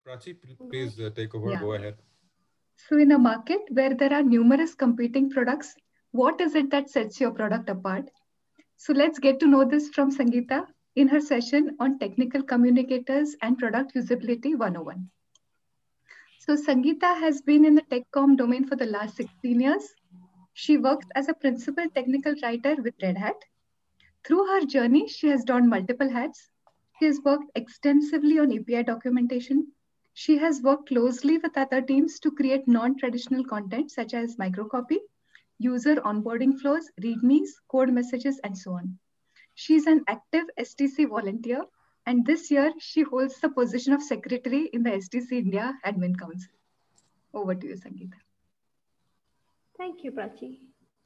Prachi, please take over. Yeah. Go ahead. So, in a market where there are numerous competing products, what is it that sets your product apart? So, let's get to know this from Sangeeta in her session on technical communicators and product usability 101. So, Sangeeta has been in the TechCom domain for the last 16 years. She works as a principal technical writer with Red Hat. Through her journey, she has donned multiple hats. She has worked extensively on API documentation. She has worked closely with other teams to create non traditional content such as microcopy, user onboarding flows, READMEs, code messages, and so on. She is an active STC volunteer, and this year she holds the position of secretary in the STC India Admin Council. Over to you, Sangeeta. Thank you, Prachi.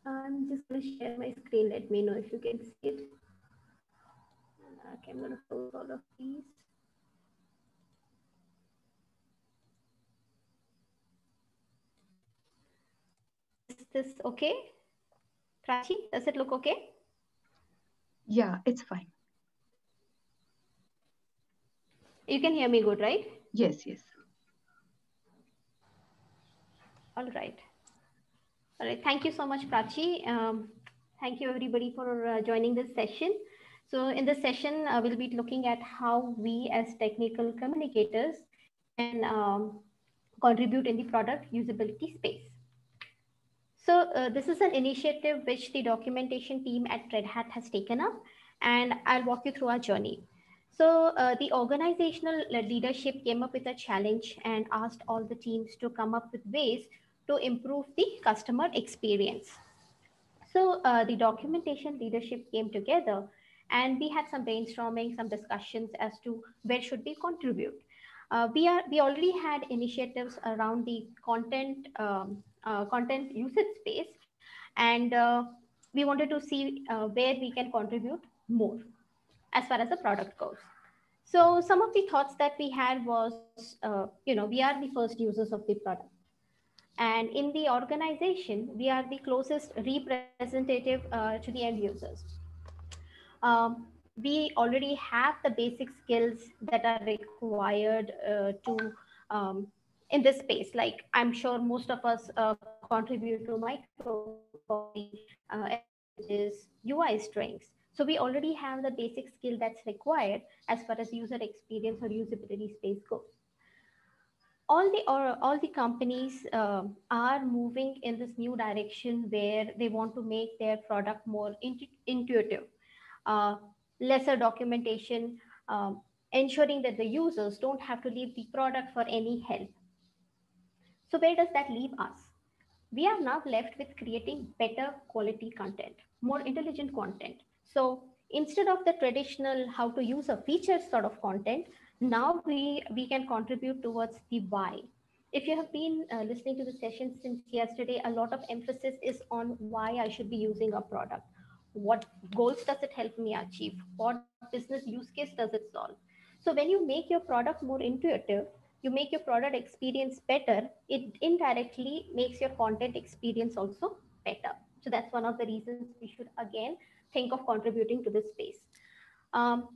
I'm just going to share my screen. Let me know if you can see it. Okay, I'm going to close all of these. Is this okay? Prachi, does it look okay? Yeah, it's fine. You can hear me good, right? Yes, yes. All right. All right. Thank you so much, Prachi. Thank you, everybody, for joining this session. So in this session, we'll be looking at how we as technical communicators can contribute in the product usability space. So this is an initiative which the documentation team at Red Hat has taken up, and I'll walk you through our journey. So the organizational leadership came up with a challenge and asked all the teams to come up with ways to improve the customer experience. So the documentation leadership came together, and we had some brainstorming, some discussions as to where should we contribute. We already had initiatives around the content usage space, and we wanted to see where we can contribute more as far as the product goes. So some of the thoughts that we had was, we are the first users of the product. And in the organization, we are the closest representative to the end users. We already have the basic skills that are required in this space. Like I'm sure most of us contribute to microcopy, images, UI strings. So we already have the basic skill that's required as far as user experience or usability space goes. All the companies are moving in this new direction where they want to make their product more intuitive, uh, lesser documentation, ensuring that the users don't have to leave the product for any help. So where does that leave us? We are now left with creating better quality content, more intelligent content. So instead of the traditional how to use a feature sort of content, now we can contribute towards the why. If you have been listening to the session since yesterday, a lot of emphasis is on why I should be using a product. What goals does it help me achieve? What business use case does it solve? So when you make your product more intuitive, you make your product experience better, it indirectly makes your content experience also better. So that's one of the reasons we should again think of contributing to this space. Um,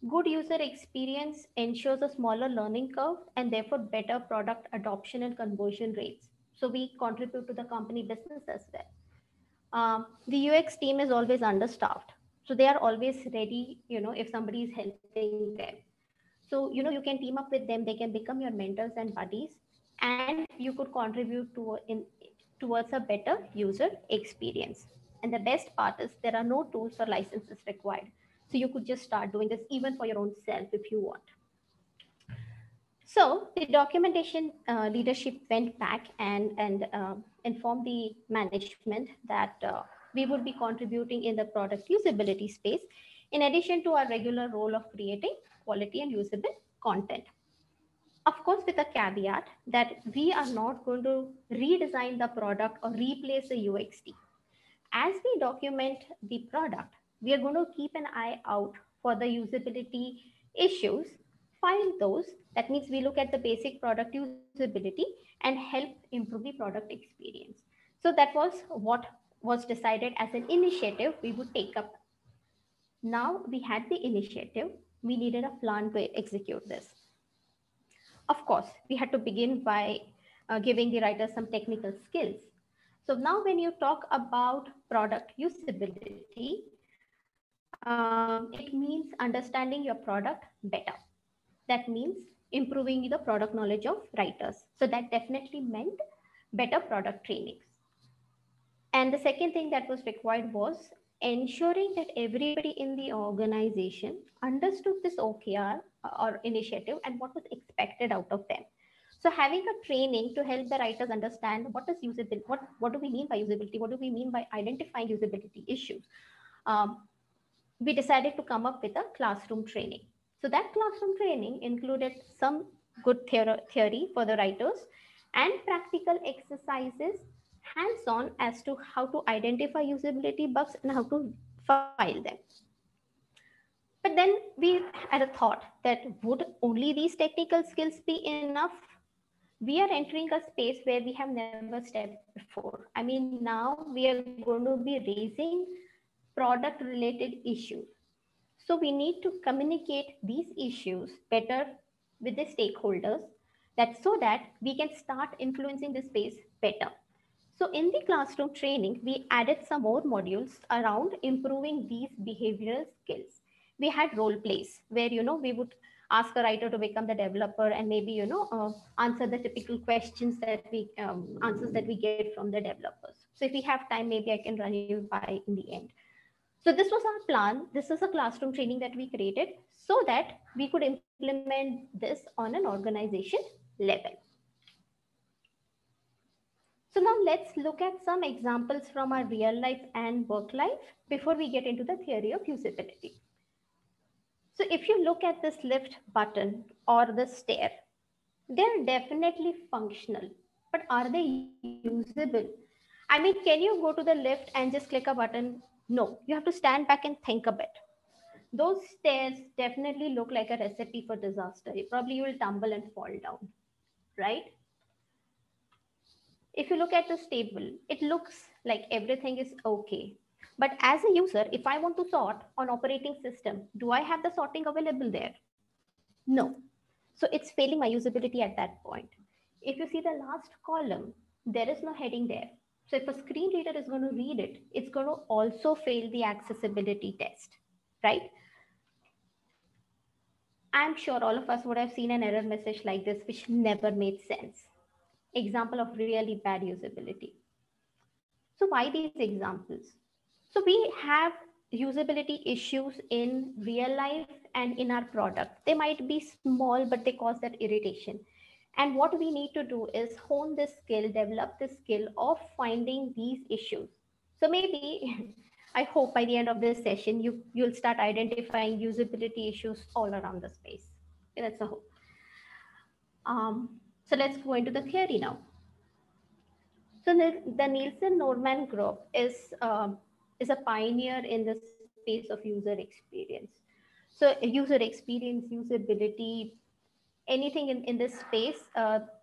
Good user experience ensures a smaller learning curve and therefore better product adoption and conversion rates. So we contribute to the company business as well. The UX team is always understaffed. So they are always ready, if somebody is helping them. So, you can team up with them, they can become your mentors and buddies, and you could contribute towards a better user experience. And the best part is there are no tools or licenses required. So you could just start doing this even for your own self if you want. So the documentation leadership went back and informed the management that we would be contributing in the product usability space, in addition to our regular role of creating quality and usable content. Of course, with a caveat that we are not going to redesign the product or replace the UXT. As we document the product, we are going to keep an eye out for the usability issues, find those. That means we look at the basic product usability and help improve the product experience. So that was what was decided as an initiative we would take up. Now we had the initiative, we needed a plan to execute this. Of course, we had to begin by giving the writers some technical skills. So now when you talk about product usability, it means understanding your product better. That means improving the product knowledge of writers. So that definitely meant better product trainings. And the second thing that was required was ensuring that everybody in the organization understood this OKR or initiative and what was expected out of them. So having a training to help the writers understand what is usability, what do we mean by usability, what do we mean by identifying usability issues. We decided to come up with a classroom training. So that classroom training included some good theory for the writers and practical exercises hands-on as to how to identify usability bugs and how to file them. But then we had a thought that would only these technical skills be enough? We are entering a space where we have never stepped before. I mean, now we are going to be raising product related issues. So we need to communicate these issues better with the stakeholders, that so that we can start influencing the space better. So in the classroom training, we added some more modules around improving these behavioral skills. We had role plays where, we would ask a writer to become the developer and maybe, answer the typical questions that answers that we get from the developers. So if we have time, maybe I can run you by in the end. So this was our plan. This is a classroom training that we created so that we could implement this on an organization level. So now let's look at some examples from our real life and work life before we get into the theory of usability. So if you look at this lift button or the stair, they're definitely functional, but are they usable? I mean, can you go to the lift and just click a button? No, you have to stand back and think a bit. Those stairs definitely look like a recipe for disaster. Probably you will tumble and fall down, right? If you look at this table, it looks like everything is okay. But as a user, if I want to sort on operating system, do I have the sorting available there? No. So it's failing my usability at that point. If you see the last column, there is no heading there. So if a screen reader is going to read it, it's going to also fail the accessibility test, right? I'm sure all of us would have seen an error message like this, which never made sense. Example of really bad usability. So why these examples? So we have usability issues in real life and in our product. They might be small, but they cause that irritation. And what we need to do is hone this skill, develop the skill of finding these issues. So maybe, I hope by the end of this session, you'll start identifying usability issues all around the space. Okay, that's a hope. So let's go into the theory now. So the Nielsen-Norman group is a pioneer in the space of user experience. So user experience, usability, anything in this space,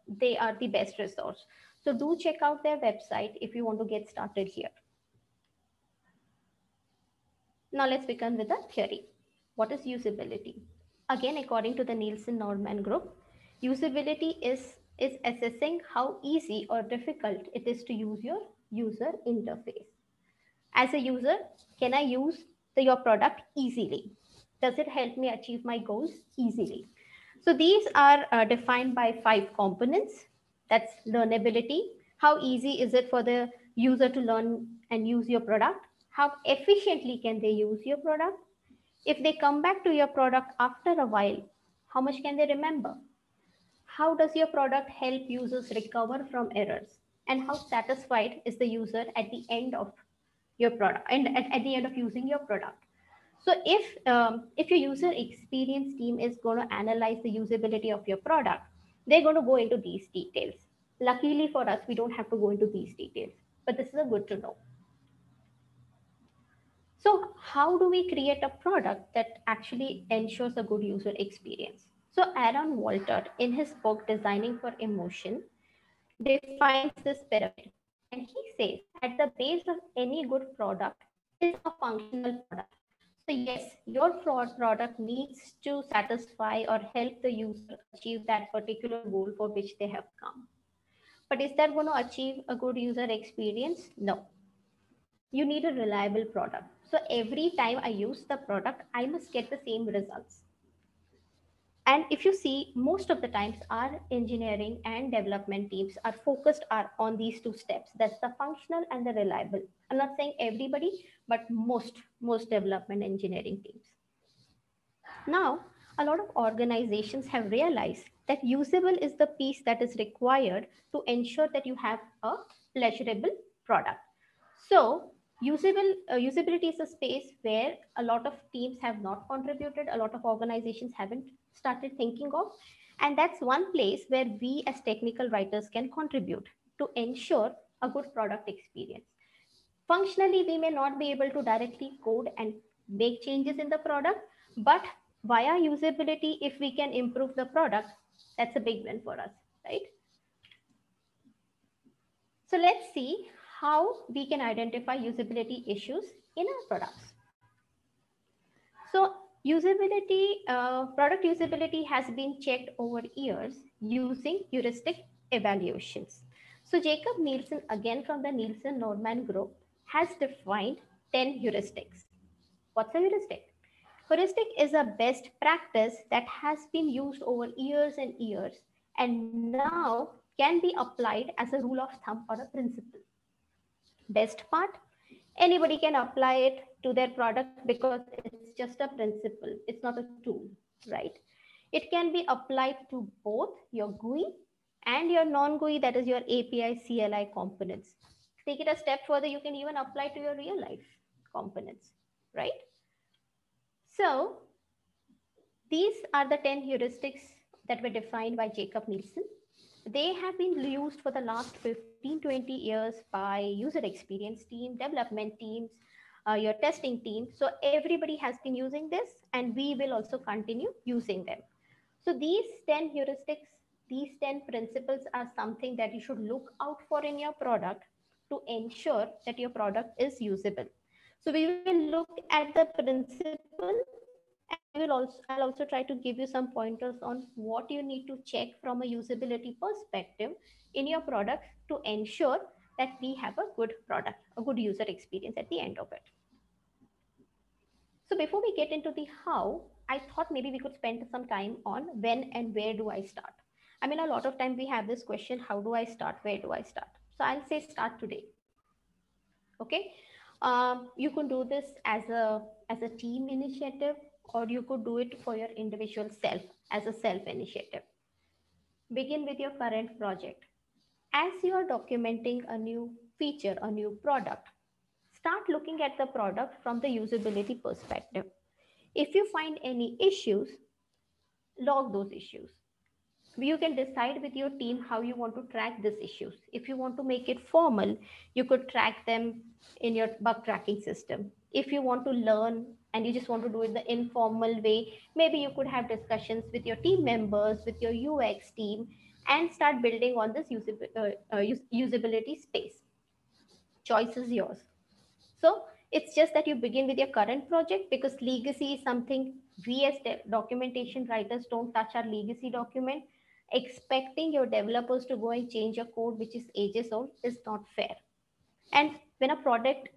they are the best resource. So do check out their website if you want to get started here. Now let's begin with the theory. What is usability? Again, according to the Nielsen-Norman group, usability is assessing how easy or difficult it is to use your user interface. As a user, can I use your product easily? Does it help me achieve my goals easily? So these are defined by 5 components. That's learnability. How easy is it for the user to learn and use your product? How efficiently can they use your product? If they come back to your product after a while, how much can they remember? How does your product help users recover from errors? And how satisfied is the user at the end of your product and at the end of using your product? So if your user experience team is going to analyze the usability of your product, they're going to go into these details. Luckily for us, we don't have to go into these details, but this is a good to know. So how do we create a product that actually ensures a good user experience? So Aaron Walter, in his book, Designing for Emotion, defines this pyramid. And he says at the base of any good product is a functional product. So yes, your product needs to satisfy or help the user achieve that particular goal for which they have come. But is that going to achieve a good user experience? No. You need a reliable product. So every time I use the product, I must get the same results. And if you see, most of the times our engineering and development teams are focused on these two steps. That's the functional and the reliable. I'm not saying everybody, but most development engineering teams. Now, a lot of organizations have realized that usable is the piece that is required to ensure that you have a pleasurable product. So usability is a space where a lot of teams have not contributed, a lot of organizations haven't started thinking of, and that's one place where we as technical writers can contribute to ensure a good product experience. Functionally, we may not be able to directly code and make changes in the product, but via usability, if we can improve the product, that's a big win for us, right? So let's see how we can identify usability issues in our products. So product usability has been checked over years using heuristic evaluations. So Jacob Nielsen, again from the Nielsen-Norman group, has defined 10 heuristics. What's a heuristic? Heuristic is a best practice that has been used over years and years and now can be applied as a rule of thumb or a principle. Best part, anybody can apply it to their product because it's just a principle. It's not a tool, right? It can be applied to both your GUI and your non-GUI, that is your API CLI components. Take it a step further, you can even apply to your real life components, right? So these are the 10 heuristics that were defined by Jacob Nielsen. They have been used for the last 15, 20 years by user experience team, development teams, your testing team. So everybody has been using this and we will also continue using them. So these 10 heuristics, these 10 principles are something that you should look out for in your product to ensure that your product is usable. So we will look at the principle and I'll also try to give you some pointers on what you need to check from a usability perspective in your product to ensure that we have a good product, a good user experience at the end of it. So before we get into the how, I thought maybe we could spend some time on when and where do I start? I mean, a lot of time we have this question, how do I start? Where do I start? So I'll say start today. Okay. You could do this as a team initiative, or you could do it for your individual self as a self initiative. Begin with your current project. As you are documenting a new feature, a new product, start looking at the product from the usability perspective. If you find any issues, log those issues. You can decide with your team how you want to track these issues. If you want to make it formal, you could track them in your bug tracking system. If you want to learn and you just want to do it the informal way, maybe you could have discussions with your team members, with your UX team, and start building on this usability space. Choice is yours. So it's just that you begin with your current project, because legacy is something we as documentation writers don't touch our legacy document. Expecting your developers to go and change a code which is ages old is not fair. And when a project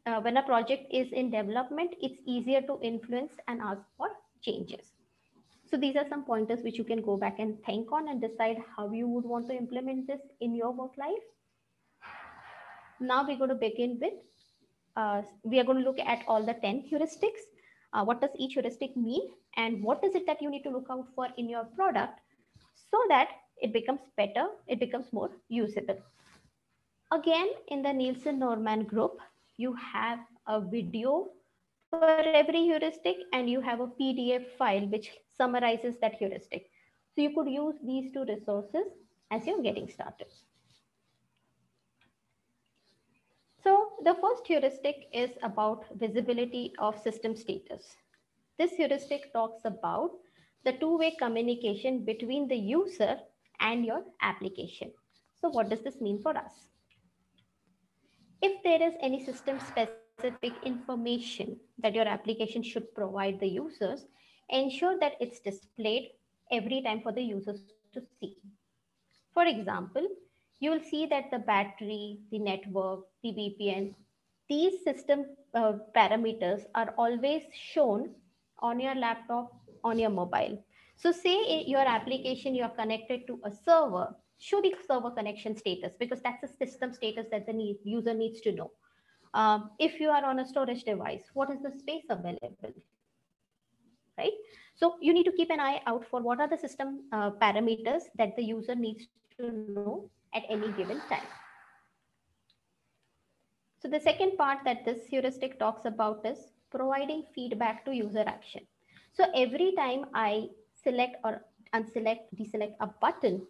is in development, it's easier to influence and ask for changes. So these are some pointers which you can go back and think on and decide how you would want to implement this in your work life. Now we're going to begin with, we are going to look at all the 10 heuristics. What does each heuristic mean? And what is it that you need to look out for in your product so that it becomes better, it becomes more usable. Again, in the Nielsen-Norman group, you have a video for every heuristic and you have a PDF file which summarizes that heuristic. So you could use these two resources as you're getting started. So the first heuristic is about visibility of system status. This heuristic talks about the two-way communication between the user and your application. So what does this mean for us? If there is any system specific specific information that your application should provide the users, ensure that it's displayed every time for the users to see. For example, you will see that the battery, the network, the VPN, these system parameters are always shown on your laptop, on your mobile. So say your application, you're connected to a server, show the server connection status because that's a system status that the user needs to know. If you are on a storage device, what is the space available, right? So you need to keep an eye out for what are the system parameters that the user needs to know at any given time. So the second part that this heuristic talks about is providing feedback to user action. So every time I select or unselect, deselect a button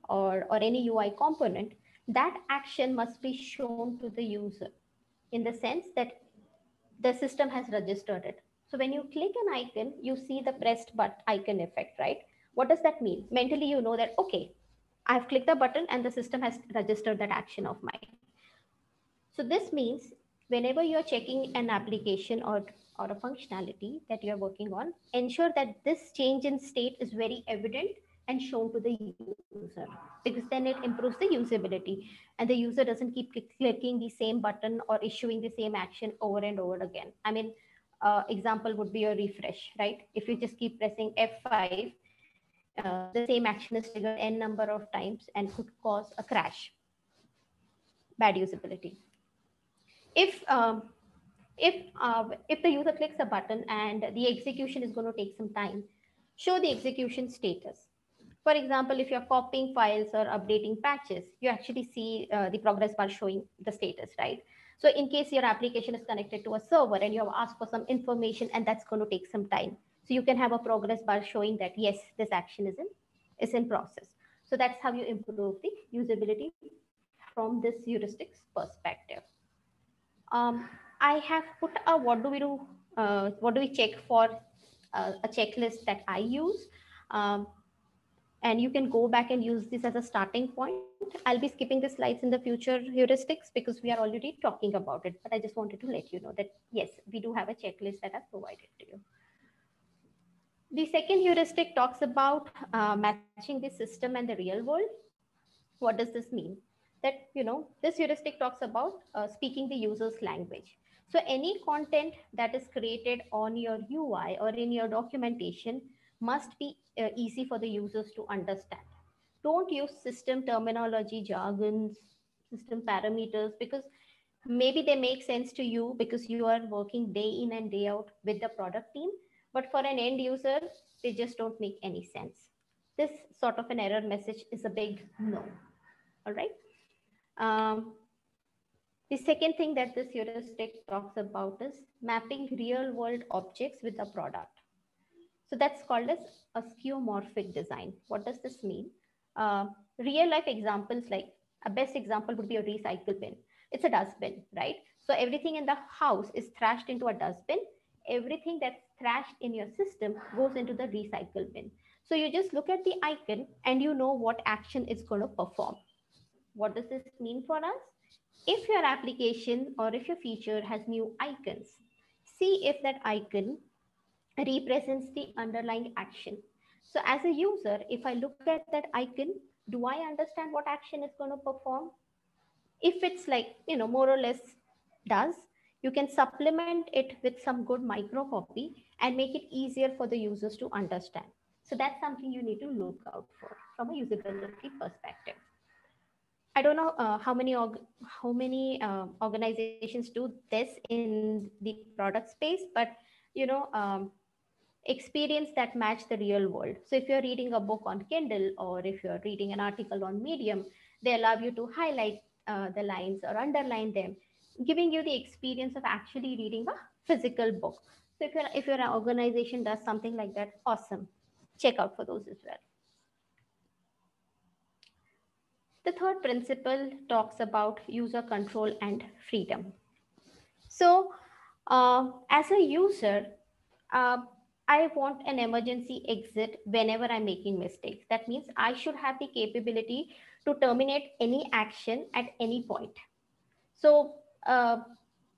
or any UI component, that action must be shown to the user in the sense that the system has registered it. So when you click an icon, you see the pressed but icon effect, right? What does that mean? Mentally, you know that, okay, I've clicked the button and the system has registered that action of mine. So this means whenever you're checking an application or a functionality that you're working on, ensure that this change in state is very evident and shown to the user, because then it improves the usability and the user doesn't keep clicking the same button or issuing the same action over and over again. I mean, example would be a refresh, right? If you just keep pressing F5, the same action is triggered n number of times and could cause a crash, bad usability. If the user clicks a button and the execution is going to take some time, show the execution status. For example, if you're copying files or updating patches, you actually see the progress bar showing the status, right? So in case your application is connected to a server and you have asked for some information and that's going to take some time, so you can have a progress bar showing that yes, this action is in process. So that's how you improve the usability from this heuristics perspective. I have put a what do we check for a checklist that I use. And you can go back and use this as a starting point. I'll be skipping the slides in the future heuristics because we are already talking about it, but I just wanted to let you know that yes, we do have a checklist that I've provided to you. The second heuristic talks about matching the system and the real world. What does this mean? That, this heuristic talks about speaking the user's language. So any content that is created on your UI or in your documentation must be easy for the users to understand. Don't use system terminology, jargons, system parameters, because maybe they make sense to you because you are working day in and day out with the product team, but for an end user, they just don't make any sense. This sort of an error message is a big no. All right. The second thing that this heuristic talks about is mapping real world objects with a product. So that's called as a skeuomorphic design. What does this mean? Real life examples, like a best example would be a recycle bin. It's a dustbin, right? So everything in the house is thrashed into a dustbin. Everything that's thrashed in your system goes into the recycle bin. So you just look at the icon and you know what action it's going to perform. What does this mean for us? If your application or if your feature has new icons, see if that icon represents the underlying action. So as a user, if I look at that icon, do I understand what action it's going to perform? If it's like, more or less does, you can supplement it with some good micro copy and make it easier for the users to understand. So that's something you need to look out for from a usability perspective. I don't know how many organizations do this in the product space, but experience that match the real world. So if you're reading a book on Kindle or if you're reading an article on Medium, they allow you to highlight the lines or underline them, giving you the experience of actually reading a physical book. So if your organization does something like that, awesome. Check out for those as well. The third principle talks about user control and freedom. So as a user, I want an emergency exit whenever I'm making mistakes. That means I should have the capability to terminate any action at any point. So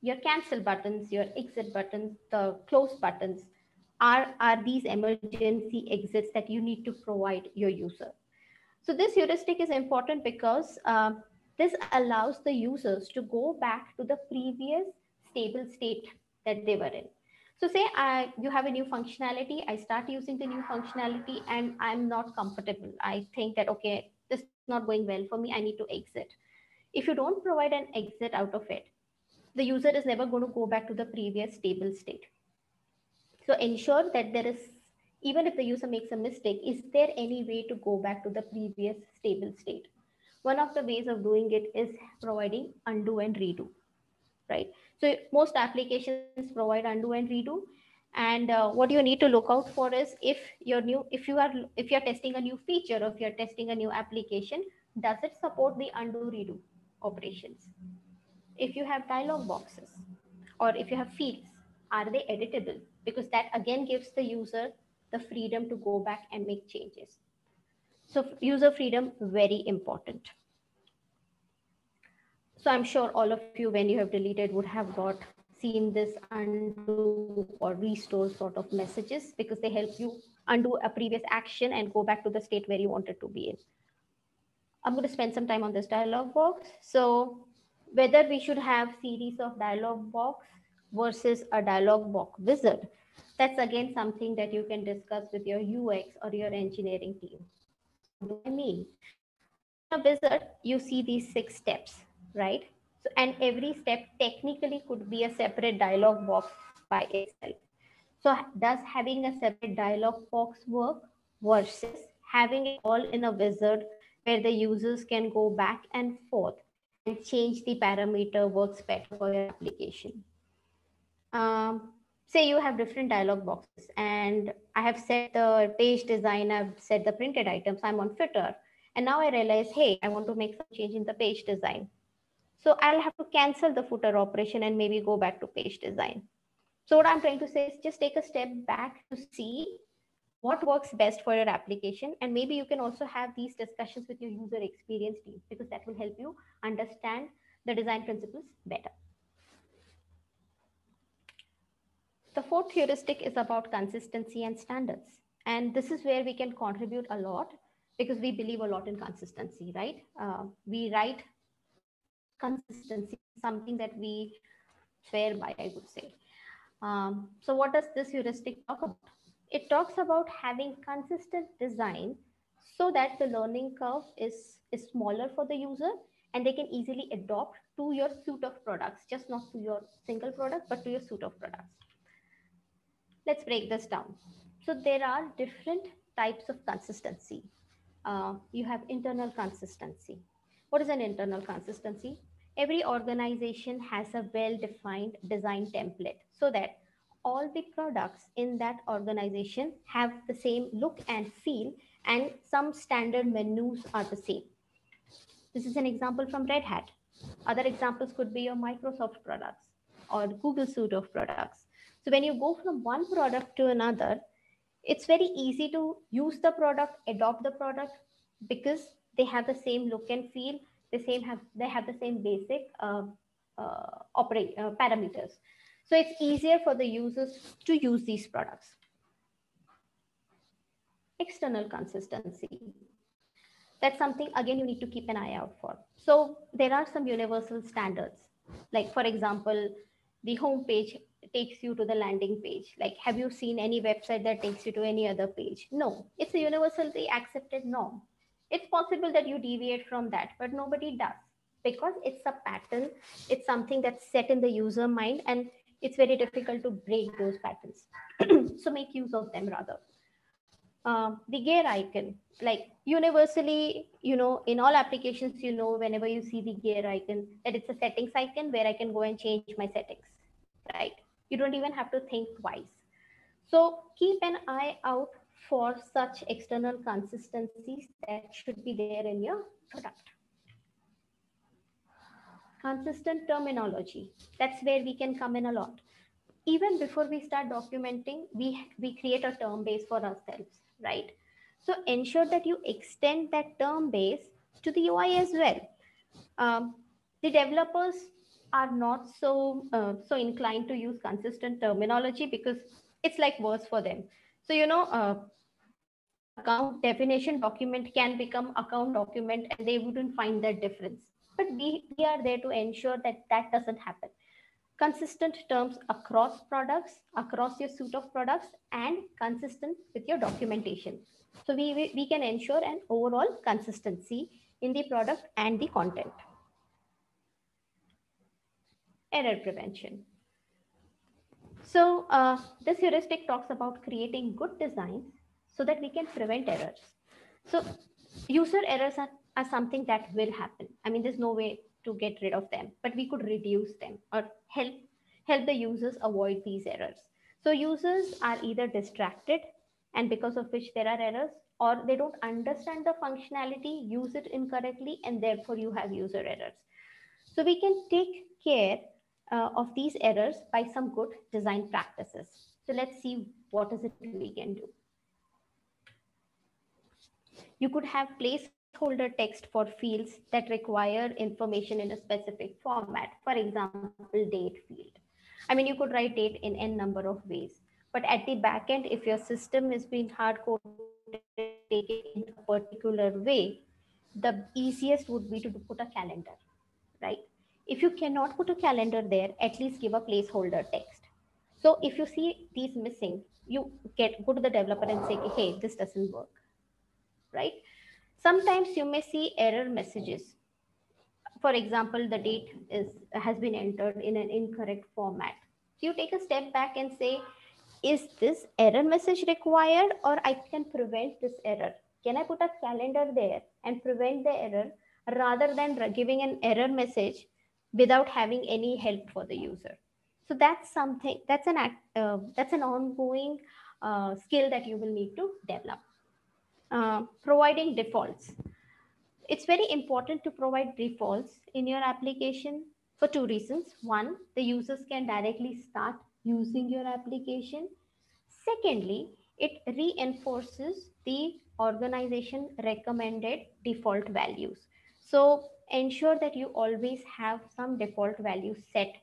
your cancel buttons, your exit buttons, the close buttons are these emergency exits that you need to provide your user. So this heuristic is important because this allows the users to go back to the previous stable state that they were in. So say you have a new functionality, I start using the new functionality and I'm not comfortable. I think that, okay, this is not going well for me, I need to exit. If you don't provide an exit out of it, the user is never going to go back to the previous stable state. So ensure that there is, even if the user makes a mistake, is there any way to go back to the previous stable state? One of the ways of doing it is providing undo and redo, right? So most applications provide undo and redo. And what you need to look out for is if you're testing a new feature, or if you're testing a new application, does it support the undo redo operations? If you have dialog boxes or if you have fields, are they editable? Because that again gives the user the freedom to go back and make changes. So user freedom, very important. So I'm sure all of you, when you have deleted, would have seen this undo or restore sort of messages, because they help you undo a previous action and go back to the state where you wanted to be in. I'm going to spend some time on this dialog box. So whether we should have series of dialog box versus a dialog box wizard, that's again something that you can discuss with your UX or your engineering team. What do I mean? So in a wizard, you see these 6 steps, right? So, and every step technically could be a separate dialog box by itself. So does having a separate dialog box work versus having it all in a wizard where the users can go back and forth and change the parameter works better for your application? Say you have different dialog boxes and I have set the page design, I've set the printed items, I'm on footer. And now I realize, hey, I want to make some change in the page design. So I'll have to cancel the footer operation and maybe go back to page design. So what I'm trying to say is just take a step back to see what works best for your application. And maybe you can also have these discussions with your user experience team, because that will help you understand the design principles better. The fourth heuristic is about consistency and standards. And this is where we can contribute a lot, because we believe a lot in consistency, right? We write consistency, something that we swear by, I would say. So what does this heuristic talk about? It talks about having consistent design so that the learning curve is smaller for the user and they can easily adopt to your suite of products, just not to your single product, but to your suite of products. Let's break this down. So there are different types of consistency. You have internal consistency. What is an internal consistency? Every organization has a well-defined design template so that all the products in that organization have the same look and feel, and some standard menus are the same. This is an example from Red Hat. Other examples could be your Microsoft products or Google suite of products. So when you go from one product to another, it's very easy to use the product, adopt the product, because they have the same look and feel. They have the same basic parameters. So it's easier for the users to use these products. External consistency. That's something, again, you need to keep an eye out for. So there are some universal standards. Like, for example, the home page takes you to the landing page. Like, have you seen any website that takes you to any other page? No, it's a universally accepted norm. It's possible that you deviate from that, but nobody does, because it's a pattern. It's something that's set in the user mind, and it's very difficult to break those patterns. So make use of them rather. The gear icon, like universally, in all applications, whenever you see the gear icon, that it's a settings icon where I can go and change my settings, right? You don't even have to think twice. So keep an eye out for such external consistencies that should be there in your product. Consistent terminology, that's where we can come in a lot. Even before we start documenting, we create a term base for ourselves, right? So ensure that you extend that term base to the UI as well. The developers are not so inclined to use consistent terminology because it's like words for them. So account definition document can become account document and they wouldn't find that difference. But we are there to ensure that that doesn't happen. Consistent terms across products, across your suite of products, and consistent with your documentation. So we can ensure an overall consistency in the product and the content. Error prevention. So this heuristic talks about creating good designs so that we can prevent errors. So user errors are something that will happen. I mean, there's no way to get rid of them, but we could reduce them or help the users avoid these errors. So users are either distracted, and because of which there are errors, or they don't understand the functionality, use it incorrectly, and therefore you have user errors. So we can take care of these errors by some good design practices. So let's see what is it we can do. You could have placeholder text for fields that require information in a specific format. For example, date field. I mean, you could write date in n number of ways. But at the back end, if your system is being hard-coded in a particular way, the easiest would be to put a calendar, right? If you cannot put a calendar there, at least give a placeholder text. So if you see these missing, you go to the developer and say, hey, this doesn't work, right? Sometimes you may see error messages. For example, the date has been entered in an incorrect format. So you take a step back and say, is this error message required, or I can prevent this error? Can I put a calendar there and prevent the error rather than giving an error message without having any help for the user? So that's something, that's an ongoing skill that you will need to develop. Providing defaults. It's very important to provide defaults in your application for two reasons. One, the users can directly start using your application. Secondly, it reinforces the organization recommended default values. So ensure that you always have some default values set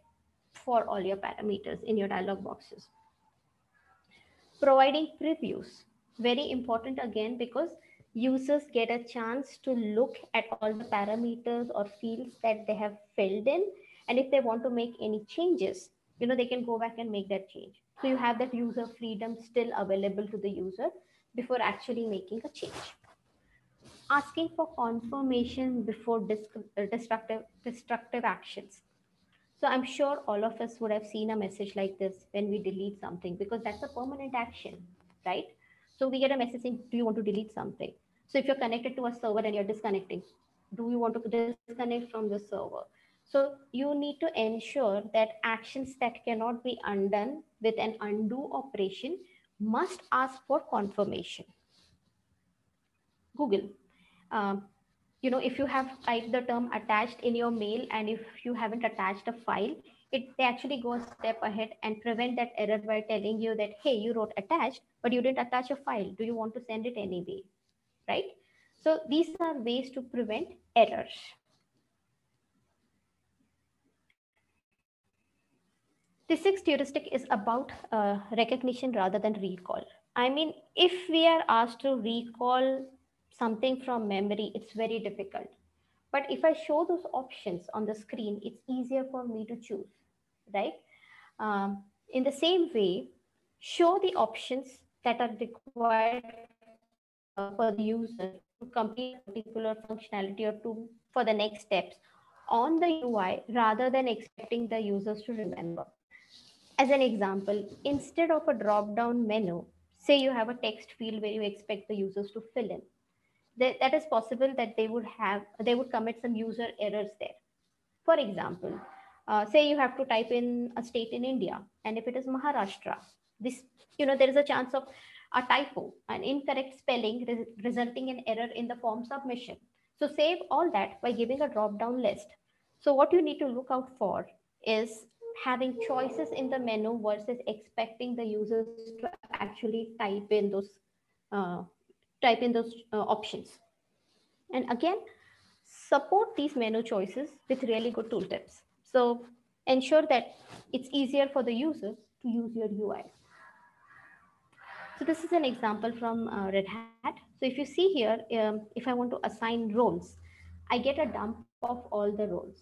for all your parameters in your dialog boxes. Providing previews, very important again, because users get a chance to look at all the parameters or fields that they have filled in, and if they want to make any changes, they can go back and make that change. So you have that user freedom still available to the user before actually making a change. Asking for confirmation before destructive actions. So I'm sure all of us would have seen a message like this when we delete something, because that's a permanent action, right? So we get a message saying, do you want to delete something? So if you're connected to a server and you're disconnecting, do you want to disconnect from the server? So you need to ensure that actions that cannot be undone with an undo operation must ask for confirmation. Google. If you have typed the term attached in your mail and if you haven't attached a file, they actually go a step ahead and prevent that error by telling you that, hey, you wrote attached, but you didn't attach a file. Do you want to send it anyway? Right? So these are ways to prevent errors. The sixth heuristic is about recognition rather than recall. I mean, if we are asked to recall something from memory, it's very difficult. But if I show those options on the screen, it's easier for me to choose, right? In the same way, show the options that are required for the user to complete a particular functionality or to for the next steps on the UI rather than expecting the users to remember. As an example, instead of a drop-down menu, say you have a text field where you expect the users to fill in. That is possible that they would commit some user errors there. For example, say you have to type in a state in India, and if it is Maharashtra, there is a chance of a typo, an incorrect spelling resulting in error in the form submission. So save all that by giving a drop-down list. So what you need to look out for is having choices in the menu versus expecting the users to actually type in those options. And again, support these menu choices with really good tooltips. So Ensure that it's easier for the user to use your UI. So this is an example from Red Hat. So if you see here, if I want to assign roles, I get a dump of all the roles.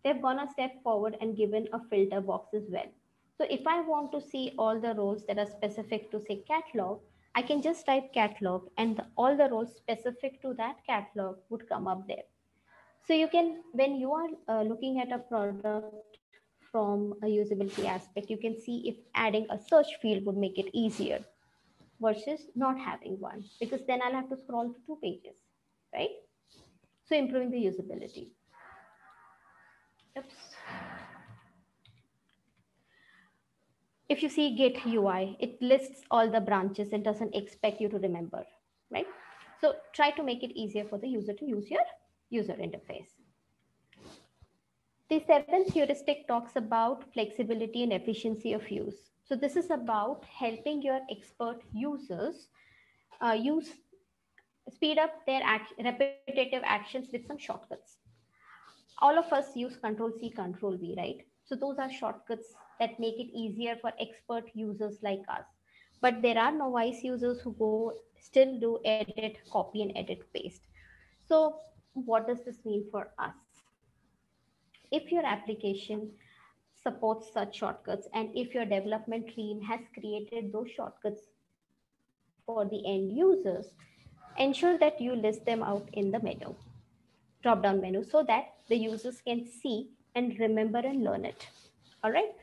They've gone a step forward and given a filter box as well. So if I want to see all the roles that are specific to say catalog, I can just type catalog and all the roles specific to that catalog would come up there. So you can, when you are looking at a product from a usability aspect, you can see if adding a search field would make it easier versus not having one, because then I'll have to scroll to 2 pages, right? So improving the usability. Oops. If you see Git UI, it lists all the branches and doesn't expect you to remember, right? So try to make it easier for the user to use your user interface. The seventh heuristic talks about flexibility and efficiency of use. So this is about helping your expert users speed up their repetitive actions with some shortcuts. All of us use Control C, Control V, right? So those are shortcuts that make it easier for expert users like us. But there are novice users who go still do edit, copy, and edit paste. So what does this mean for us? If your application supports such shortcuts, and if your development team has created those shortcuts for the end users, ensure that you list them out in the menu, drop down menu, so that the users can see and remember and learn it. All right.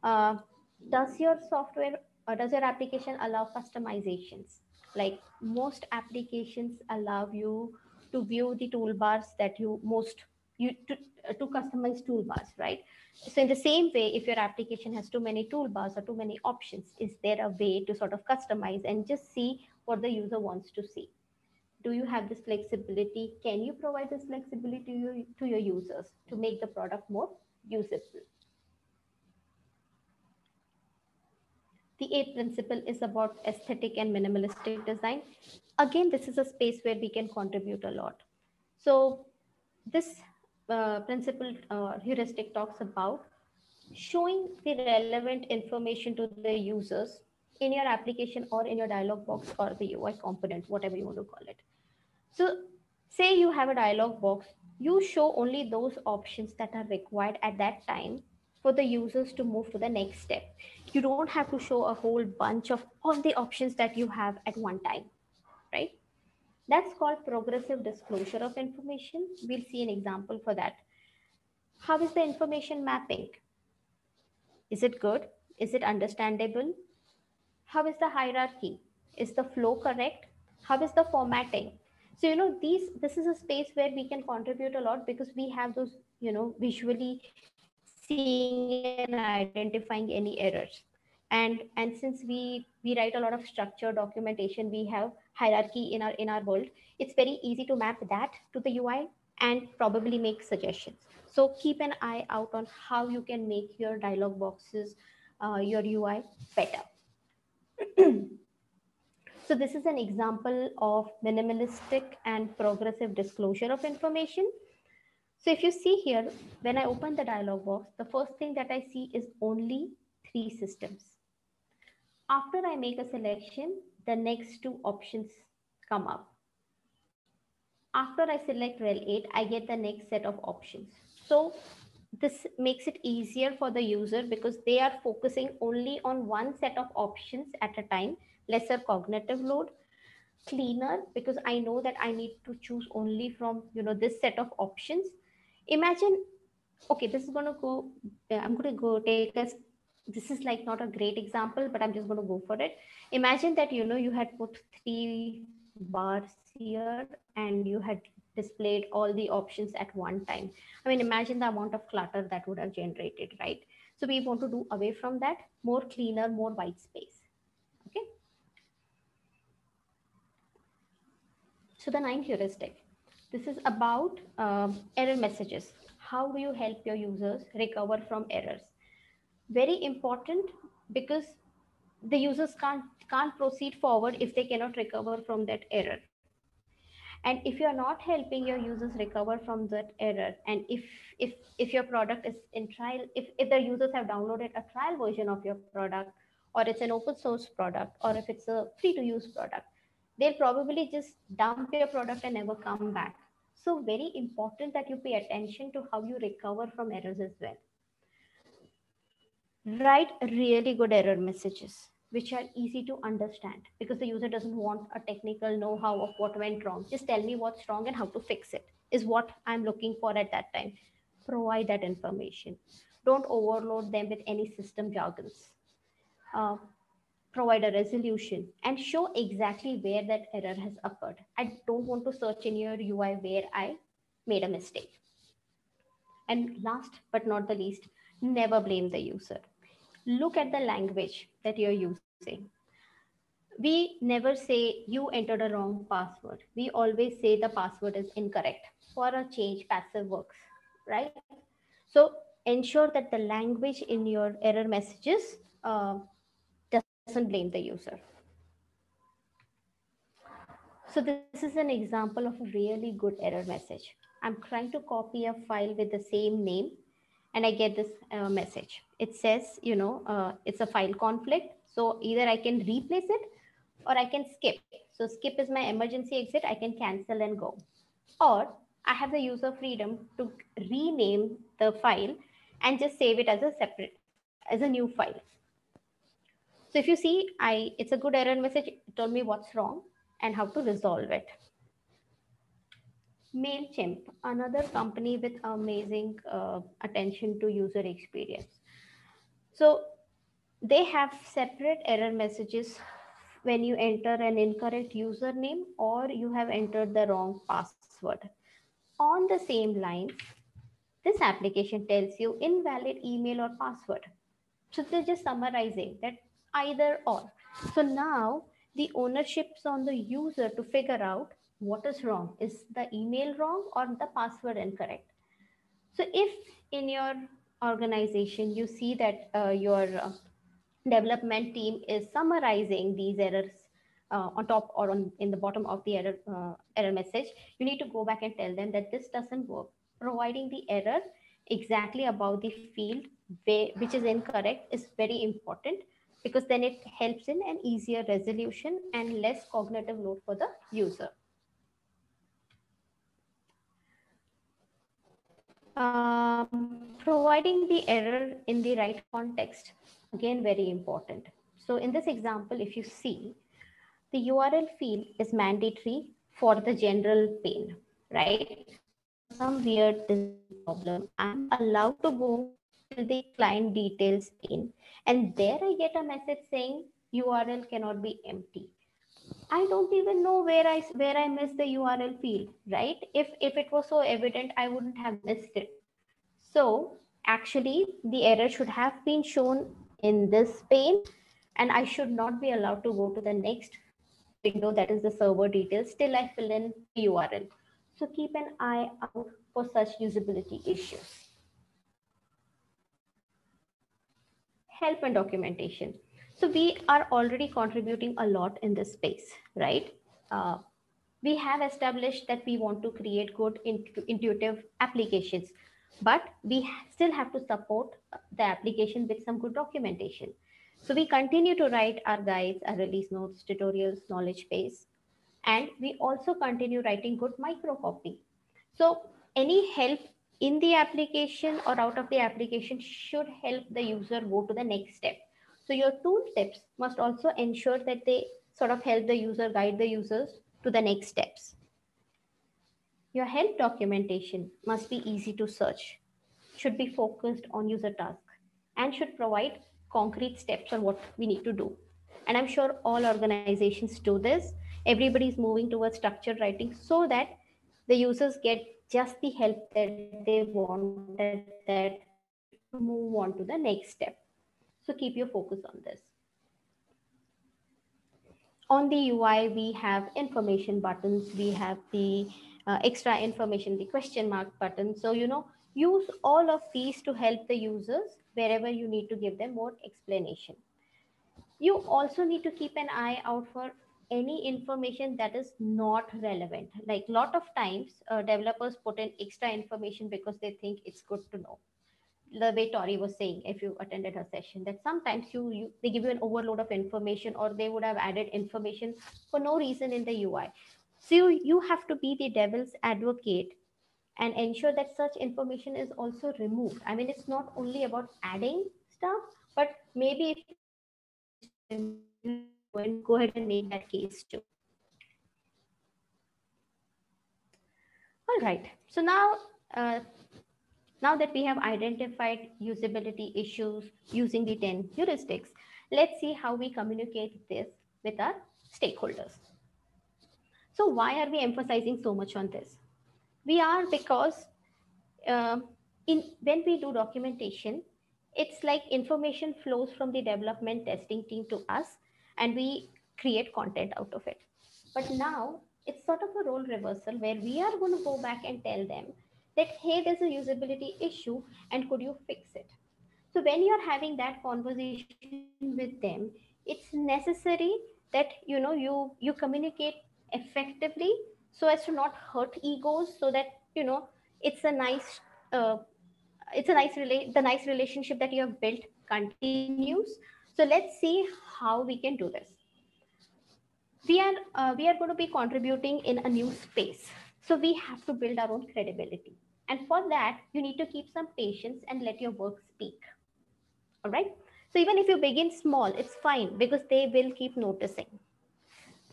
Uh, does your software or does your application allow customizations? Like most applications allow you to view the toolbars that to customize toolbars, right? So in the same way, if your application has too many toolbars or too many options, is there a way to sort of customize and just see what the user wants to see? Do you have this flexibility? Can you provide this flexibility to your users to make the product more usable? The eighth principle is about aesthetic and minimalistic design. Again, this is a space where we can contribute a lot. So this principle heuristic talks about showing the relevant information to the users in your application or in your dialog box or the UI component, whatever you want to call it. So say you have a dialog box, you show only those options that are required at that time for the users to move to the next step. You don't have to show a whole bunch of all the options that you have at one time, right? That's called progressive disclosure of information. We'll see an example for that. How is the information mapping? Is it good? Is it understandable? How is the hierarchy? Is the flow correct? How is the formatting? So this is a space where we can contribute a lot, because we have those visually seeing and identifying any errors. And since we write a lot of structured documentation, we have hierarchy in our world. It's very easy to map that to the UI and probably make suggestions. So keep an eye out on how you can make your dialog boxes, your UI better. So this is an example of minimalistic and progressive disclosure of information. So if you see here, when I open the dialog box, the first thing that I see is only 3 systems. After I make a selection, the next 2 options come up. After I select Rel 8, I get the next set of options. So this makes it easier for the user because they are focusing only on one set of options at a time, lesser cognitive load, cleaner, because I know that I need to choose only from this set of options. Imagine, okay, this is going to go, I'm going to go take us, this is like not a great example, but I'm just going to go for it. Imagine that you had put 3 bars here and you had displayed all the options at one time. I mean, imagine the amount of clutter that would have generated, right? So we want to do away from that, more cleaner, more white space. Okay. So the 9th heuristic, this is about error messages. How do you help your users recover from errors? Very important, because the users can't proceed forward if they cannot recover from that error. And if you're not helping your users recover from that error, and if your product is in trial, if the users have downloaded a trial version of your product, or it's an open source product, or if it's a free to use product, they'll probably just dump your product and never come back. So very important that you pay attention to how you recover from errors as well. Write really good error messages which are easy to understand, because the user doesn't want a technical know-how of what went wrong. Just tell me what's wrong and how to fix it is what I'm looking for at that time. Provide that information. Don't overload them with any system jargons. Provide a resolution and show exactly where that error has occurred. I don't want to search in your UI where I made a mistake. And last but not the least, never blame the user. Look at the language that you're using. We never say you entered a wrong password. We always say the password is incorrect. For a change, passive works, right? So ensure that the language in your error messages doesn't blame the user. So this is an example of a really good error message. I'm trying to copy a file with the same name, and I get this message. It says, it's a file conflict. So either I can replace it or I can skip. So skip is my emergency exit. I can cancel and go. Or I have the user freedom to rename the file and just save it as a new file. So if you see, it's a good error message. It told me what's wrong and how to resolve it. MailChimp, another company with amazing attention to user experience. So they have separate error messages when you enter an incorrect username or you have entered the wrong password. On the same lines, this application tells you invalid email or password. So they're just summarizing that either or. So now the ownership's on the user to figure out what is wrong. Is the email wrong or the password incorrect? So if in your organization you see that your development team is summarizing these errors on top or in the bottom of the error message, you need to go back and tell them that this doesn't work. Providing the error exactly about the field which is incorrect is very important, because then it helps in an easier resolution and less cognitive load for the user. Providing the error in the right context, again, very important. So in this example, if you see, the URL field is mandatory for the general pane, right? For some weird design problem, I'm allowed to go till the client details pane, and there I get a message saying URL cannot be empty. I don't even know where I missed the URL field, right? If it was so evident, I wouldn't have missed it. So actually, the error should have been shown in this pane, and I should not be allowed to go to the next window, that is the server details, till I fill in the URL. So keep an eye out for such usability issues. Help and documentation. So we are already contributing a lot in this space, right? We have established that we want to create good intuitive applications, but we still have to support the application with some good documentation. So we continue to write our guides, our release notes, tutorials, knowledge base, and we also continue writing good microcopy. So any help in the application or out of the application should help the user go to the next step. So your tooltips must also ensure that they sort of help the user, guide the users to the next steps. Your help documentation must be easy to search, should be focused on user tasks, and should provide concrete steps on what we need to do. And I'm sure all organizations do this. Everybody's moving towards structured writing so that the users get just the help that they want at that to move on to the next step. So keep your focus on this. On the UI, we have information buttons, we have the extra information, the question mark button. So, use all of these to help the users wherever you need to give them more explanation. You also need to keep an eye out for any information that is not relevant. Like a lot of times, developers put in extra information because they think it's good to know. The way Tori was saying, if you attended her session, that sometimes they give you an overload of information, or they would have added information for no reason in the UI. So you have to be the devil's advocate and ensure that such information is also removed. I mean, it's not only about adding stuff, but maybe if you think it needs removing, go ahead and make that case too. All right. So now that we have identified usability issues using the 10 heuristics, let's see how we communicate this with our stakeholders. So why are we emphasizing so much on this? We are because when we do documentation, it's like information flows from the development testing team to us, and we create content out of it. But now it's sort of a role reversal where we are going to go back and tell them that, hey, there's a usability issue and could you fix it? So when you're having that conversation with them, it's necessary that you communicate effectively so as to not hurt egos, so that it's a nice uh, the nice relationship that you have built continues. So let's see how we can do this. We are going to be contributing in a new space, so we have to build our own credibility, and for that you need to keep some patience and let your work speak. All right, so even if you begin small, it's fine, because they will keep noticing.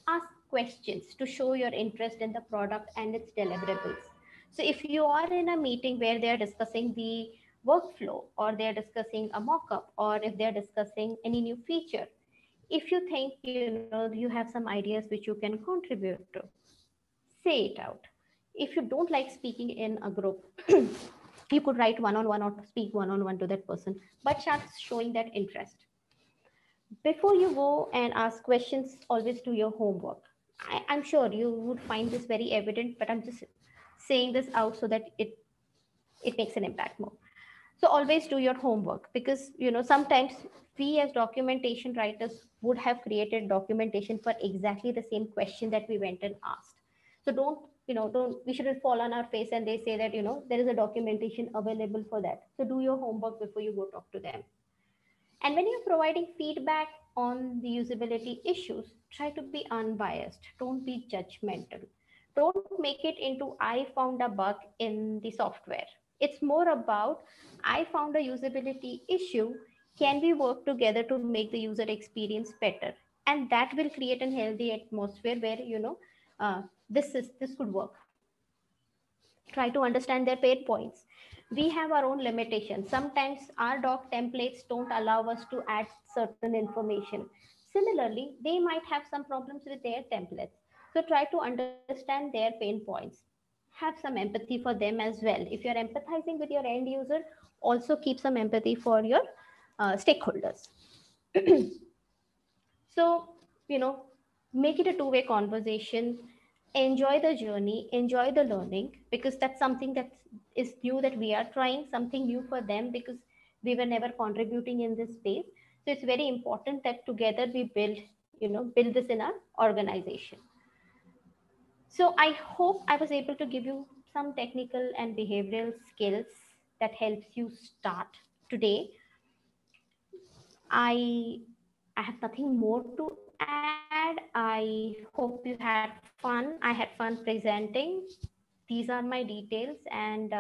Ask questions to show your interest in the product and its deliverables. So if you are in a meeting where they are discussing the workflow, or they are discussing a mock-up, or if they are discussing any new feature, if you think you have some ideas which you can contribute to, say it out. If you don't like speaking in a group, you could write one-on-one or speak one-on-one to that person, but start showing that interest. Before you go and ask questions, always do your homework. I'm sure you would find this very evident, but I'm just saying this out so that it makes an impact more. So always do your homework, because sometimes we as documentation writers would have created documentation for exactly the same question that we went and asked. So we shouldn't fall on our face and they say that there is a documentation available for that. So do your homework before you go talk to them. And when you're providing feedback on the usability issues, try to be unbiased. Don't be judgmental. Don't make it into I found a bug in the software. It's more about I found a usability issue. Can we work together to make the user experience better? And that will create a healthy atmosphere where this could work. Try to understand their pain points. We have our own limitations. Sometimes our doc templates don't allow us to add certain information. Similarly, they might have some problems with their templates. So try to understand their pain points. Have some empathy for them as well. If you're empathizing with your end user, also keep some empathy for your stakeholders. So, make it a two-way conversation. Enjoy the journey, enjoy the learning, because that's something that is new, that we are trying something new for them, because we were never contributing in this space. So it's very important that together we build this in our organization. So I hope I was able to give you some technical and behavioral skills that helps you start today. I have nothing more to add. I hope you had fun. I had fun presenting. These are my details, and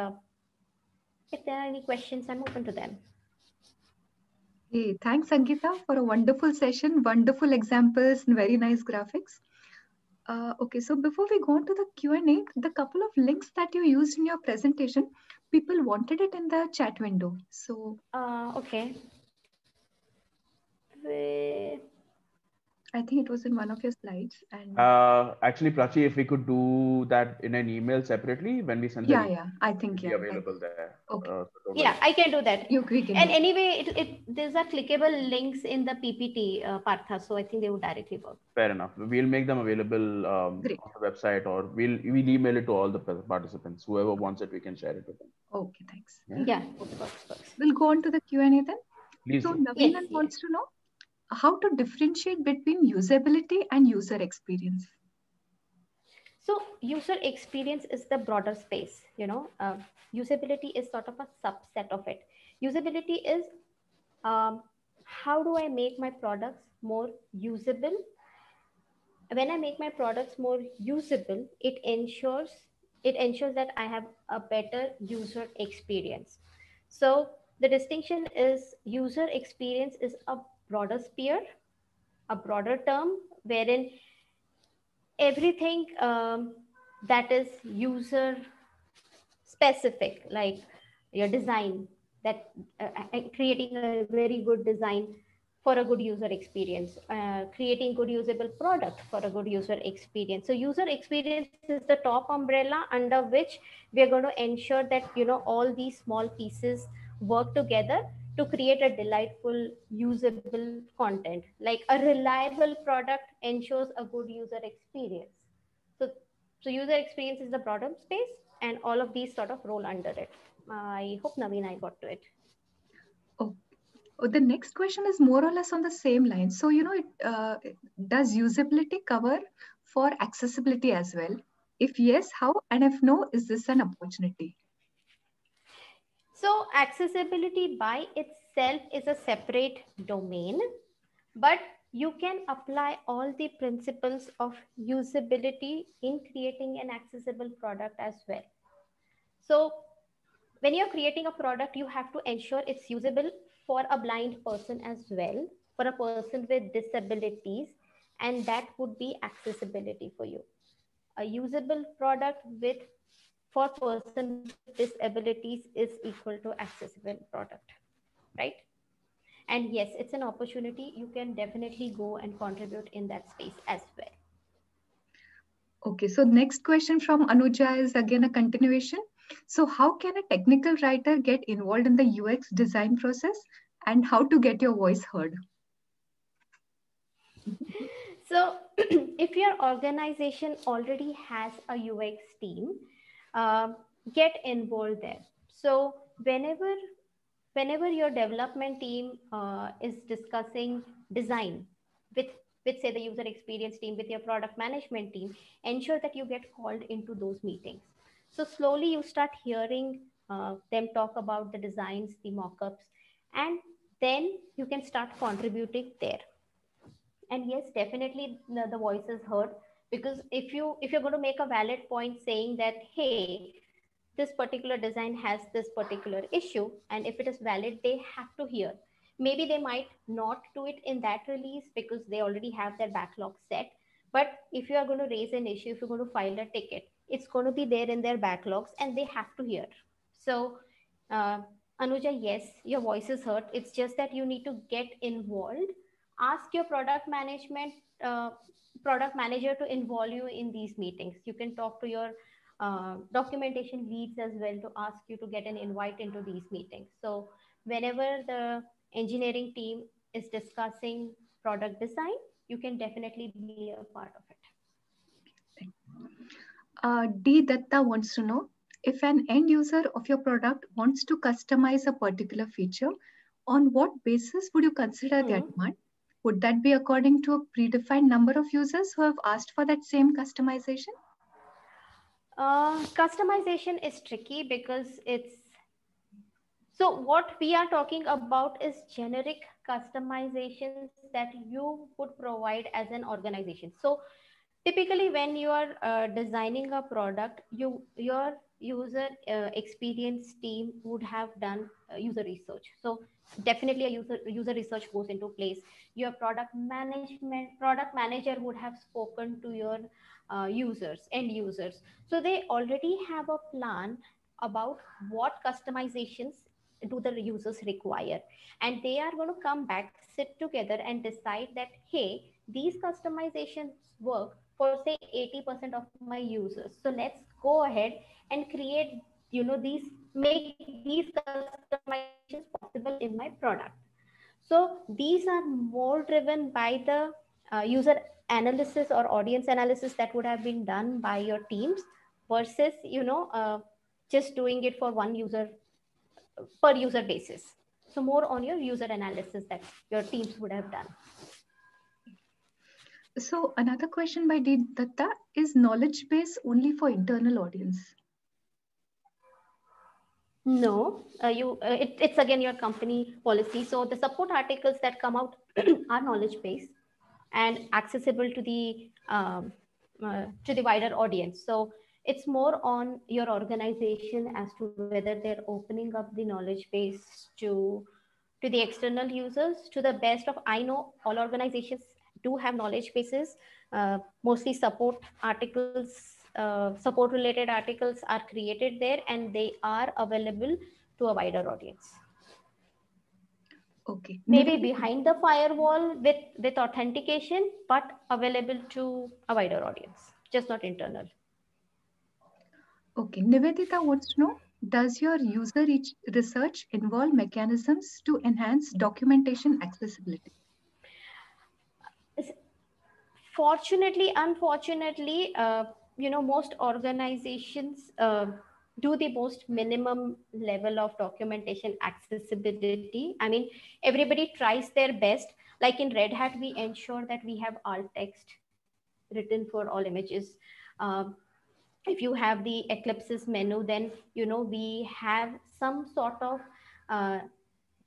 if there are any questions, I'm open to them. Hey, thanks, Sangeeta, for a wonderful session, wonderful examples, and very nice graphics. Okay, so before we go on to the Q&A, the couple of links that you used in your presentation, people wanted it in the chat window. So, okay. I think it was in one of your slides. And actually, Prachi, if we could do that in an email separately when we send the yeah, I think be available there. Okay. Yeah, I can do that. We can and anyway, there's a clickable links in the PPT, Partha, so I think they would directly work. Fair enough. We'll make them available on the website, or we'll email it to all the participants. Whoever wants it, we can share it with them. Okay, thanks. Yeah. We'll go on to the Q&A then. Please so do. Naveen wants to know, how to differentiate between usability and user experience? So user experience is the broader space, usability is sort of a subset of it. Usability is how do I make my products more usable? When I make my products more usable, it ensures that I have a better user experience. So the distinction is user experience is a broader sphere, a broader term wherein everything that is user specific, like your design, that creating a very good design for a good user experience, creating good usable product for a good user experience. So user experience is the top umbrella under which we are going to ensure that all these small pieces work together to create a delightful usable content. Like a reliable product ensures a good user experience. So so user experience is the broader space, and all of these sort of roll under it. I hope, Naveen, I got to it. Oh, the next question is more or less on the same line. So, does usability cover for accessibility as well? If yes, how? And if no, is this an opportunity? So accessibility by itself is a separate domain, but you can apply all the principles of usability in creating an accessible product as well. So when you're creating a product, you have to ensure it's usable for a blind person as well, for a person with disabilities, and that would be accessibility for you. A usable product with for person with disabilities is equal to accessible product, right? And yes, it's an opportunity. You can definitely go and contribute in that space as well. Okay, so next question from Anuja is again a continuation. So how can a technical writer get involved in the UX design process, and how to get your voice heard? So if your organization already has a UX team, get involved there. So whenever your development team is discussing design with say the user experience team, with your product management team, ensure that you get called into those meetings. So slowly you start hearing them talk about the designs, the mock-ups, and then you can start contributing there. And yes, definitely the voice is heard, because if you're going to make a valid point saying that, hey, this particular design has this particular issue, and if it is valid, they have to hear. Maybe they might not do it in that release because they already have their backlog set, but if you are going to raise an issue, if you're going to file a ticket, it's going to be there in their backlogs and they have to hear. So uh, Anuja, yes, your voice is heard. It's just that you need to get involved. Ask your uh, product manager to involve you in these meetings. You can talk to your documentation leads as well to ask you to get an invite into these meetings. So whenever the engineering team is discussing product design, you can definitely be a part of it. D. Datta wants to know, if an end user of your product wants to customize a particular feature, on what basis would you consider their demand? Would that be according to a predefined number of users who have asked for that same customization? Customization is tricky because so what we are talking about is generic customizations that you would provide as an organization. So typically when you are designing a product, your user experience team would have done user research. So definitely a user research goes into place. Your product manager would have spoken to your end users, so they already have a plan about what customizations do the users require, and they are going to come back, sit together and decide that, hey, these customizations work for say 80% of my users, so let's go ahead and create make these customizations possible in my product. So these are more driven by the user analysis or audience analysis that would have been done by your teams versus just doing it for one user per user basis. So more on your user analysis that your teams would have done. So another question by D. Datta, is knowledge base only for internal audience? No, it's again your company policy. So the support articles that come out are knowledge based and accessible to the wider audience. So it's more on your organization as to whether they're opening up the knowledge base to the external users. To the best of I know, all organizations do have knowledge bases. Mostly support related articles are created there, and they are available to a wider audience. Okay. Maybe behind the firewall with authentication, but available to a wider audience, just not internal. Okay. Nivedita wants to know, does your user research involve mechanisms to enhance documentation accessibility? Fortunately, unfortunately, most organizations do the most minimum level of documentation accessibility. I mean, everybody tries their best. Like in Red Hat, we ensure that we have alt text written for all images. If you have the Eclipse's menu, then we have some sort of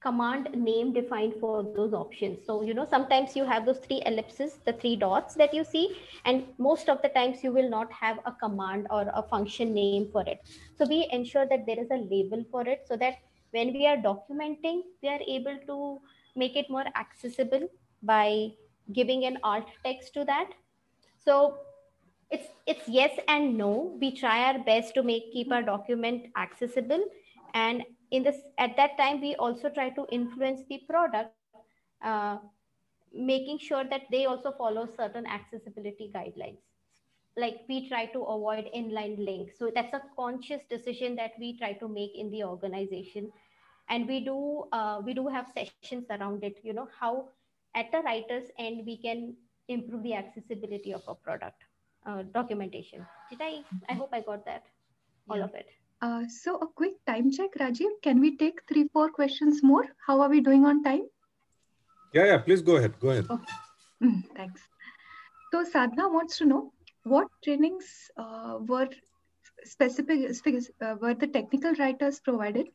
command name defined for those options. So sometimes you have those 3 ellipses, the 3 dots that you see, and most of the times you will not have a command or a function name for it. So we ensure that there is a label for it, so that when we are documenting, we are able to make it more accessible by giving an alt text to that. So it's yes and no. We try our best to keep our document accessible, and at that time we also try to influence the product, uh, making sure that they also follow certain accessibility guidelines. Like we try to avoid inline links, so that's a conscious decision that we try to make in the organization. And we do have sessions around it, how at the writer's end we can improve the accessibility of a product documentation. I hope I got that, all of it. So a quick time check, Rajiv. Can we take 3-4 questions more? How are we doing on time? Yeah, please go ahead. Go ahead. Okay. Thanks. So Sadhna wants to know, what trainings were the technical writers provided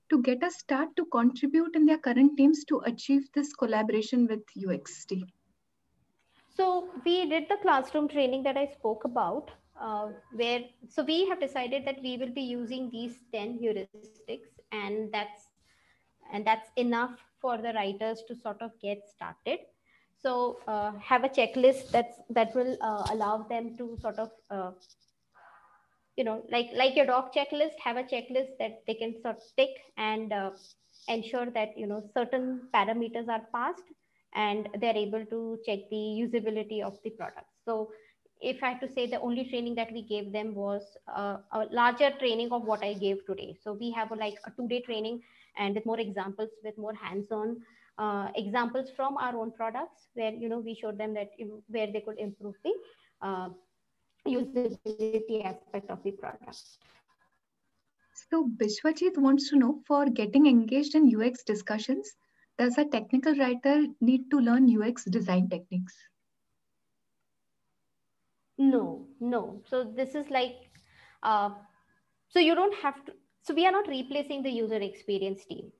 to get a start to contribute in their current teams to achieve this collaboration with UXT? So we did the classroom training that I spoke about, so we have decided that we will be using these 10 heuristics, and that's enough for the writers to sort of get started. So have a checklist that will allow them to sort of like your doc checklist, have a checklist that they can sort of tick and ensure that certain parameters are passed, and they're able to check the usability of the product. So if I had to say, the only training that we gave them was a larger training of what I gave today. So we have like a 2-day training, and with more examples, with more hands-on examples from our own products, where we showed them that where they could improve the usability aspect of the product. So Bishwajit wants to know, for getting engaged in UX discussions, does a technical writer need to learn UX design techniques? No. So this is like, so you don't have to, so we are not replacing the user experience team,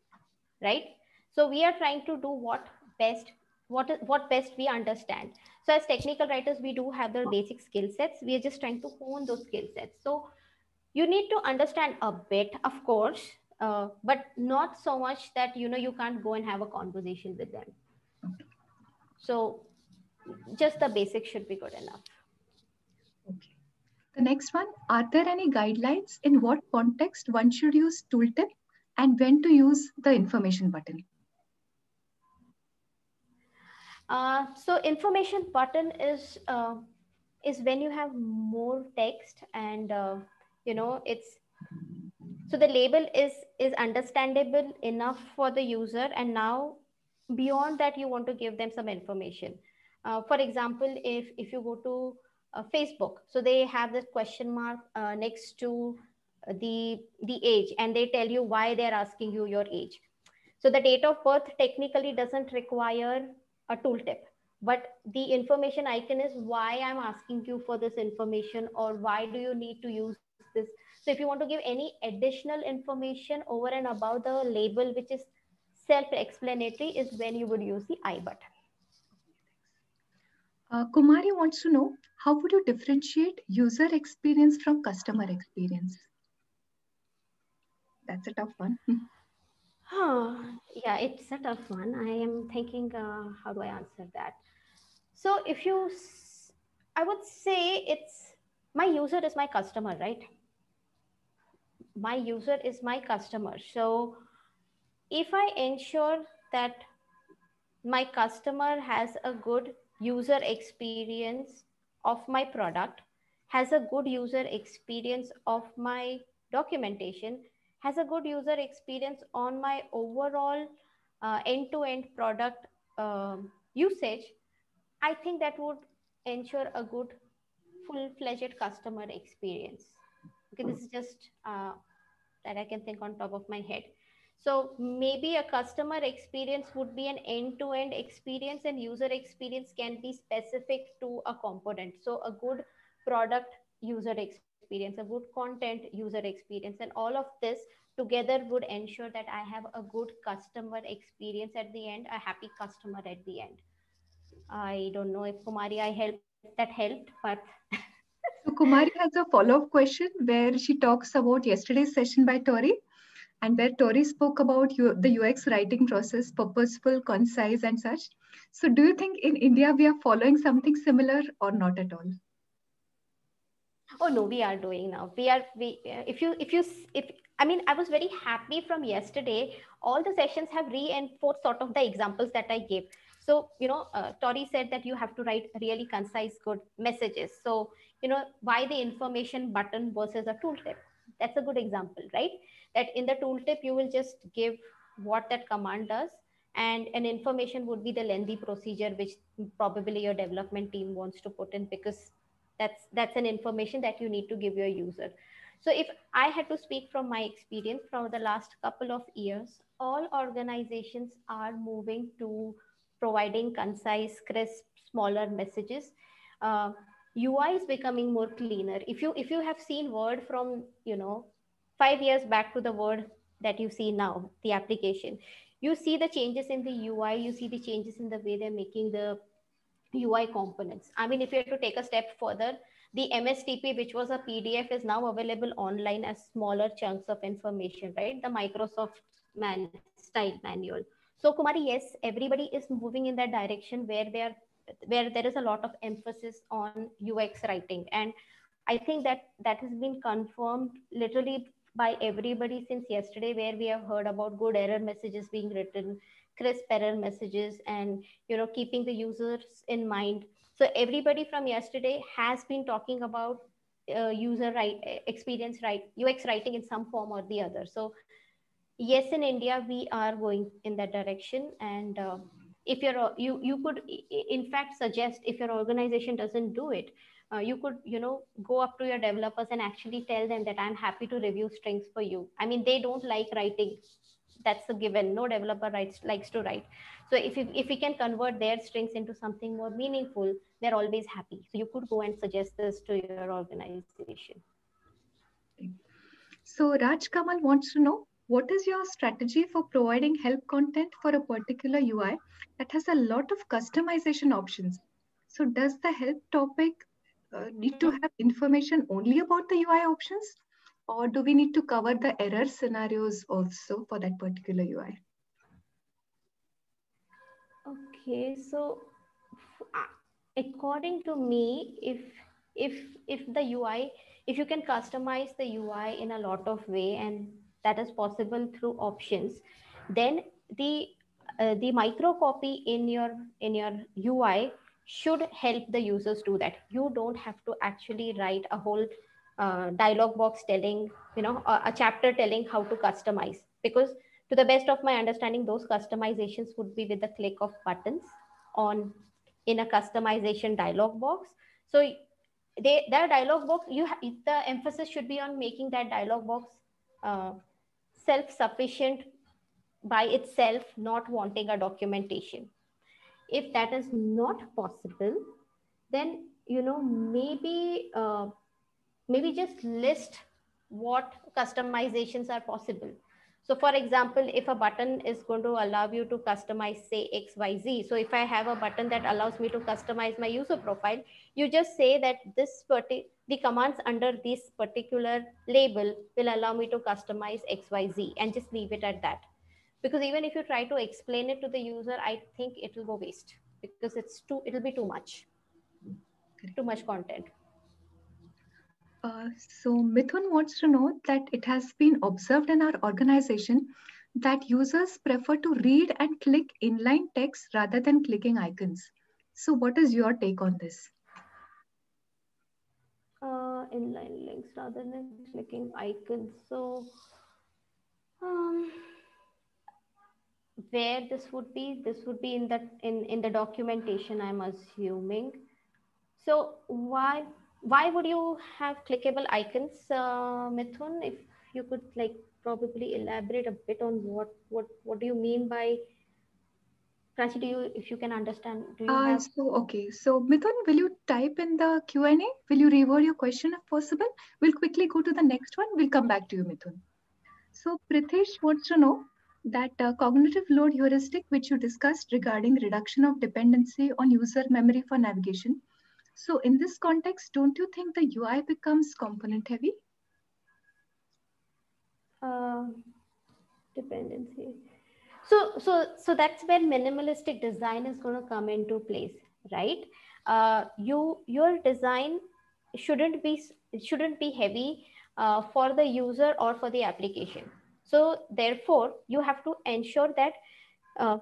right? So we are trying to do what best we understand. So as technical writers, we do have the basic skill sets. We are just trying to hone those skill sets. So you need to understand a bit, of course, but not so much that you can't go and have a conversation with them. So just the basics should be good enough. Okay. The next one, are there any guidelines in what context one should use tooltip and when to use the information button? So information button is when you have more text, and it's, so the label is understandable enough for the user, and now beyond that you want to give them some information. For example, if you go to Facebook, so they have this question mark next to the age, and they tell you why they're asking you your age. So the date of birth technically doesn't require a tooltip, but the information icon is why I'm asking you for this information, or why do you need to use this. So if you want to give any additional information over and above the label, which is self-explanatory, is when you would use the I button. Kumari wants to know, how would you differentiate user experience from customer experience? That's a tough one. Yeah, it's a tough one. I am thinking, how do I answer that? So if you, I would say it's, my user is my customer, right? My user is my customer. So if I ensure that my customer has a good user experience of my product, has a good user experience of my documentation, has a good user experience on my overall end-to-end product usage, I think that would ensure a good full-fledged customer experience. Okay, this is just that I can think on top of my head. So maybe a customer experience would be an end-to-end experience, and user experience can be specific to a component. So a good product user experience, a good content user experience, and all of this together would ensure that I have a good customer experience at the end, a happy customer at the end. I don't know if Kumari, that helped, but So Kumari has a follow-up question where she talks about yesterday's session by Tori, and where Tori spoke about the UX writing process, purposeful, concise, and such. So do you think in India we are following something similar or not at all? Oh no, we are doing now. If I mean, I was very happy from yesterday. All the sessions have reinforced sort of the examples that I gave. So, Tori said that you have to write really concise, good messages. So, why the information button versus a tooltip? That's a good example, right? That in the tooltip, you will just give what that command does, and an information would be the lengthy procedure, which probably your development team wants to put in, because that's an information that you need to give your user. So if I had to speak from my experience from the last couple of years, all organizations are moving to providing concise, crisp, smaller messages. UI is becoming more cleaner. If you have seen Word from 5 years back to the Word that you see now, the application, you see the changes in the UI, you see the changes in the way they're making the UI components. I mean, if you have to take a step further, the MSTP, which was a PDF, is now available online as smaller chunks of information, right? The Microsoft style manual. So Kumari, yes, everybody is moving in that direction where there is a lot of emphasis on UX writing. And I think that has been confirmed literally by everybody since yesterday, where we have heard about good error messages being written, crisp error messages, and keeping the users in mind. So everybody from yesterday has been talking about experience UX writing in some form or the other. So yes, in India we are going in that direction. And if you could in fact suggest, if your organization doesn't do it, you could go up to your developers and actually tell them that I'm happy to review strings for you. I mean, they don't like writing, that's a given. No developer likes to write. So if we can convert their strings into something more meaningful, they're always happy. So you could go and suggest this to your organization. So Raj Kamal wants to know, what is your strategy for providing help content for a particular UI that has a lot of customization options? So does the help topic need to have information only about the UI options, or do we need to cover the error scenarios also for that particular UI? Okay, so according to me, if the UI, if you can customize the UI in a lot of way, and that is possible through options, then the micro copy in your UI should help the users do that. You don't have to actually write a whole dialog box telling, a chapter telling how to customize, because to the best of my understanding, those customizations would be with the click of buttons on in a customization dialog box. So their dialog box, the emphasis should be on making that dialog box self-sufficient by itself, not wanting a documentation. if that is not possible, then, maybe just list what customizations are possible. So for example, if a button is going to allow you to customize, say, XYZ. So if I have a button that allows me to customize my user profile, you just say that the commands under this particular label will allow me to customize XYZ, and just leave it at that. Because even if you try to explain it to the user, I think it will go waste, because it'll be too much content. So Mithun wants to know that it has been observed in our organization that users prefer to read and click inline text rather than clicking icons. So what is your take on this? Inline links rather than clicking icons. So where this would be in the documentation, I'm assuming. So why would you have clickable icons, Mithun? If you could probably elaborate a bit on what do you mean by, Pranchi, if you can understand, do you have? So Mithun, will you type in the Q&A? Will you reword your question if possible? We'll quickly go to the next one. We'll come back to you, Mithun. So Pritesh wants to know that cognitive load heuristic, which you discussed regarding reduction of dependency on user memory for navigation. So in this context, don't you think the UI becomes component heavy? Dependency. So that's where minimalistic design is going to come into place, right? Your design shouldn't be heavy for the user or for the application. So therefore, you have to ensure that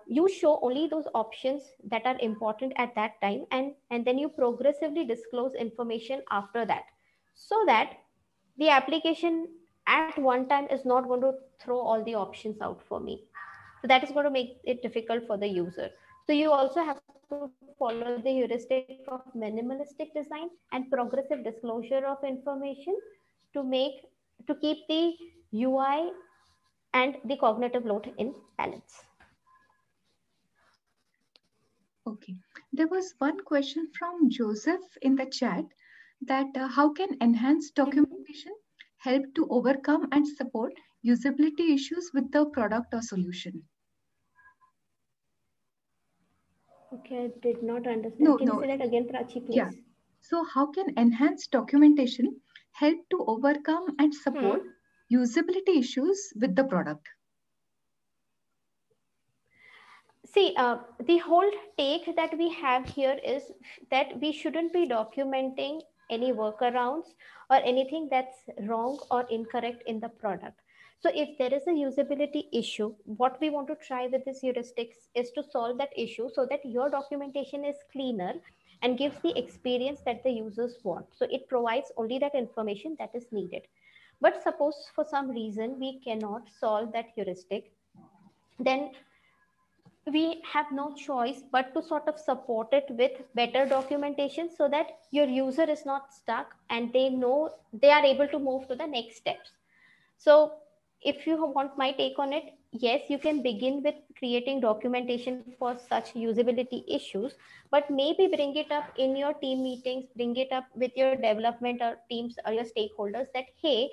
you show only those options that are important at that time, and then you progressively disclose information after that, so that the application at one time is not going to throw all the options out for me. So that is going to make it difficult for the user. So you also have to follow the heuristic of minimalistic design and progressive disclosure of information to keep the UI and the cognitive load in balance. Okay. There was one question from Joseph in the chat that how can enhanced documentation help to overcome and support usability issues with the product or solution? Okay, I did not understand. Can you say that again, Prachi, please? Yeah. So how can enhanced documentation help to overcome and support usability issues with the product? See, the whole take that we have here is that we shouldn't be documenting any workarounds or anything that's wrong or incorrect in the product. So if there is a usability issue, what we want to try with this heuristics is to solve that issue so that your documentation is cleaner and gives the experience that the users want. So it provides only that information that is needed. But suppose for some reason we cannot solve that heuristic, then we have no choice but to sort of support it with better documentation so that your user is not stuck and they know they are able to move to the next steps. So if you want my take on it, yes, you can begin with creating documentation for such usability issues, but maybe bring it up in your team meetings, bring it up with your development or teams or your stakeholders that, hey,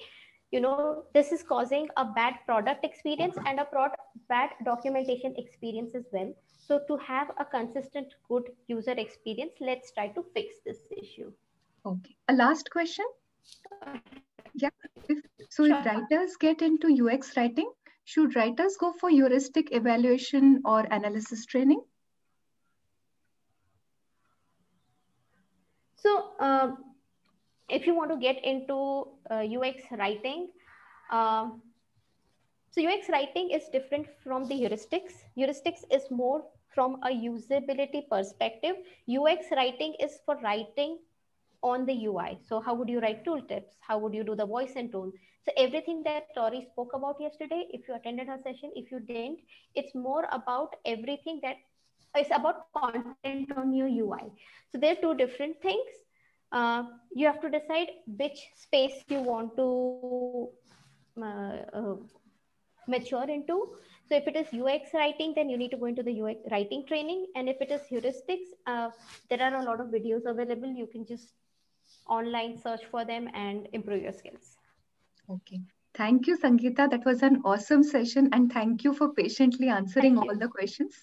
this is causing a bad product experience and a bad documentation experience as well. So to have a consistent, good user experience, let's try to fix this issue. Okay. A last question? Yeah. If writers get into UX writing, should writers go for heuristic evaluation or analysis training? So if you want to get into UX writing, so UX writing is different from the heuristics. Heuristics is more from a usability perspective. UX writing is for writing on the UI. So how would you write tooltips? How would you do the voice and tone? So everything that Tori spoke about yesterday, if you attended her session, if you didn't, it's more about everything that is about content on your UI. So there are two different things. You have to decide which space you want to mature into. So if it is UX writing, then you need to go into the UX writing training. And if it is heuristics, there are a lot of videos available. You can just online search for them and improve your skills. Okay. Thank you, Sangeeta. That was an awesome session. And thank you for patiently answering all the questions.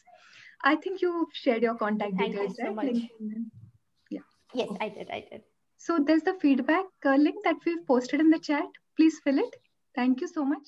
I think you shared your contact details, Thank you so right? much. LinkedIn. Yeah. Yes, I did. So there's the feedback link that we've posted in the chat. Please fill it. Thank you so much.